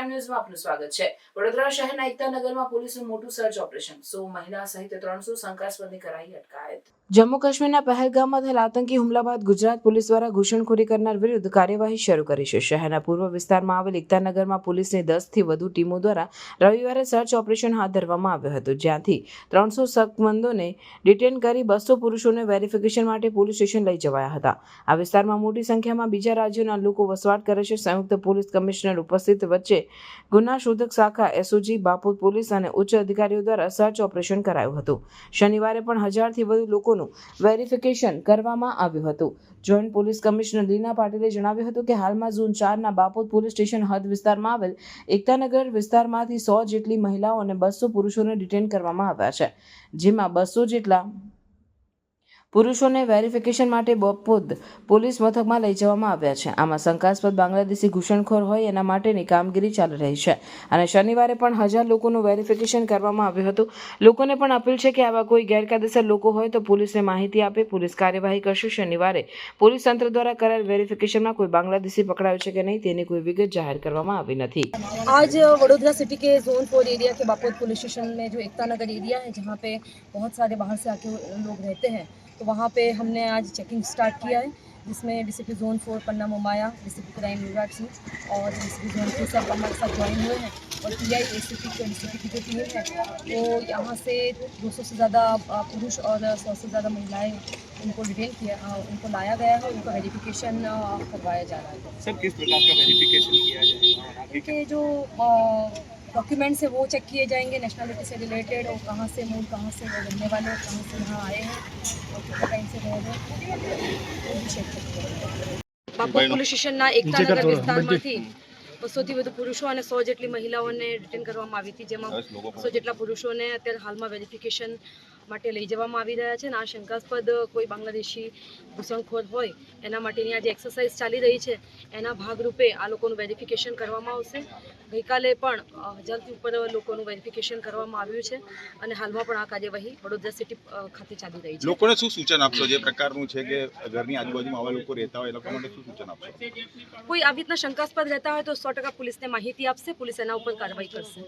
Crime ન્યૂઝમાં આપનું સ્વાગત છે। વડોદરા શહેરના એકતાનગરમાં પોલીસનું મોટું સર્ચ ઓપરેશન, 100 મહિલા સહિત 300 શંકાસ્પદની કરાઈ અટકાયત। જમ્મુ કાશ્મીરના પહેલગામમાં થયેલા આતંકી હુમલા બાદ ગુજરાત પોલીસ દ્વારા ઘૂસણખોરી કરનાર વિરુદ્ધ કાર્યવાહી શરૂ કરી છે। શહેરના પૂર્વ વિસ્તારમાં આવેલ એકતાનગરમાં પોલીસની 10થી વધુ ટીમો દ્વારા રવિવારે સર્ચ ઓપરેશન હાથ ધરવામાં આવ્યું હતું, જ્યાંથી 300 શંકમંદોને ડિટેન કરી 200 પુરુષોને વેરિફિકેશન માટે પોલીસ સ્ટેશન લઈ જવાયા હતા। આ વિસ્તારમાં મોટી સંખ્યામાં બીજા રાજ્યોના લોકો વસવાટ કરે છે। સંયુક્ત પોલીસ કમિશનર ઉપસ્થિત વચ્ચે ગુના શોધક શાખા એસઓજી, બાપોદ પોલીસ અને ઉચ્ચ અધિકારીઓ દ્વારા સર્ચ ઓપરેશન કરાયું હતું। શનિવારે પણ 1000થી વધુ લોકોનું વેરિફિકેશન કરવામાં આવ્યું હતું। જોઈન્ટ પોલીસ કમિશનર લીના પાટીલે જણાવ્યું હતું કે હાલમાં ઝોન 4ના બાપોદ પોલીસ સ્ટેશન હદ વિસ્તારમાં આવેલ એકતાનગર વિસ્તારમાંથી 100 જેટલી મહિલાઓ અને 200 પુરુષોને ડિટેન કરવામાં આવ્યા છે, જેમાં 200 જેટલા પુરુષોને વેરિફિકેશન માટે બાપોદ પોલીસ મથકમાં લઈ જવામાં આવ્યા છે। આમાં શંકાસ્પદ બાંગ્લાદેશી ઘૂસણખોર હોય એના માટેની કામગીરી ચાલી રહી છે અને શનિવારે પણ 1000 લોકોનું વેરિફિકેશન કરવામાં આવ્યું હતું। લોકોને પણ અપીલ છે કે આવા કોઈ ગેરકાયદેસર લોકો હોય તો પોલીસને માહિતી આપે, પોલીસ કાર્યવાહી કરશે। શનિવારે પોલીસ તંત્ર દ્વારા કરાયેલ વેરિફિકેશનમાં કોઈ બાંગ્લાદેશી પકડાયો છે કે નહીં તેની કોઈ વિગત જાહેર કરવામાં આવી નથી। आज वडोदरा सिटी के जोन 4 एरिया के बापोद पुलिस स्टेशन में जो एकता नगर एरिया है, जहाँ पे बहुत सारे बाहर से आके लोग रहते हैं, तो वहाँ पे हमने आज चेकिंग स्टार्ट किया है, जिसमें डीसीपी जोन 4 पन्ना मोमाया, डीसीपी क्राइम युवराज सिंह और डीसीपी जोन 2 सब हमारे साथ ज्वाइन हुए हैं और पीआई एसीपी डीसीपी की जो टीम है वो यहाँ से 200 से ज़्यादा पुरुष और 100 से ज़्यादा महिलाएं उनको डिटेन किया, उनको लाया गया है, उनका वेरिफिकेशन करवाया जा रहा है। सर, किस प्रकार का वेरिफिकेशन किया जाएगा? उनके जो डॉक्यूमेंट्स है वो चेक किए जाएंगे, नेशनलिटी से रिलेटेड और कहाँ से मूल, कहाँ से रहने वाले और कहाँ से यहाँ आए हैं और कितने टाइम से रह रहे हैं, वो भी चेक करेंगे। बापोद પોલીસ સ્ટેશનના એકતાનગર વિસ્તારમાંથી 200થી વધુ પુરુષો અને 100 જેટલી મહિલાઓને ડિટેન કરવામાં આવી હતી, જેમાં 100 જેટલા પુરુષોને અત્યારે હાલમાં વેરિફિકેશન માટે લઈ જવામાં આવી રહ્યા છે અને આ શંકાસ્પદ કોઈ બાંગ્લાદેશી ઘૂસણખોર હોય એના માટેની આ જે એક્સરસાઇઝ ચાલી રહી છે એના ભાગરૂપે આ લોકોનું વેરિફિકેશન કરવામાં આવશે। ગઈકાલે પણ 1000થી ઉપર લોકોનું વેરિફિકેશન કરવામાં આવ્યું છે અને હાલમાં પણ આ કાર્યવાહી વડોદરા સિટી ખાતે ચાલી રહી છે। લોકોને શું સૂચન આપશો જે પ્રકારનું છે કે ઘરની આજુબાજુમાં આવા લોકો રહેતા હોય એ લોકો માટે શું સૂચન આપશો? કોઈ આવી રીતના શંકાસ્પદ રહેતા હોય તો 100% પોલીસને માહિતી આપશે, પોલીસ એના ઉપર કાર્યવાહી કરશે।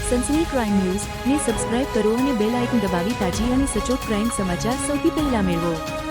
સનસની ક્રાઇમ ન્યૂઝ ને સબસ્ક્રાઇબ કરો અને બેલ આઇકન દબાવી તાજી અને સચોટ ક્રાઇમ સમાચાર સૌથી પહેલા મેળવો.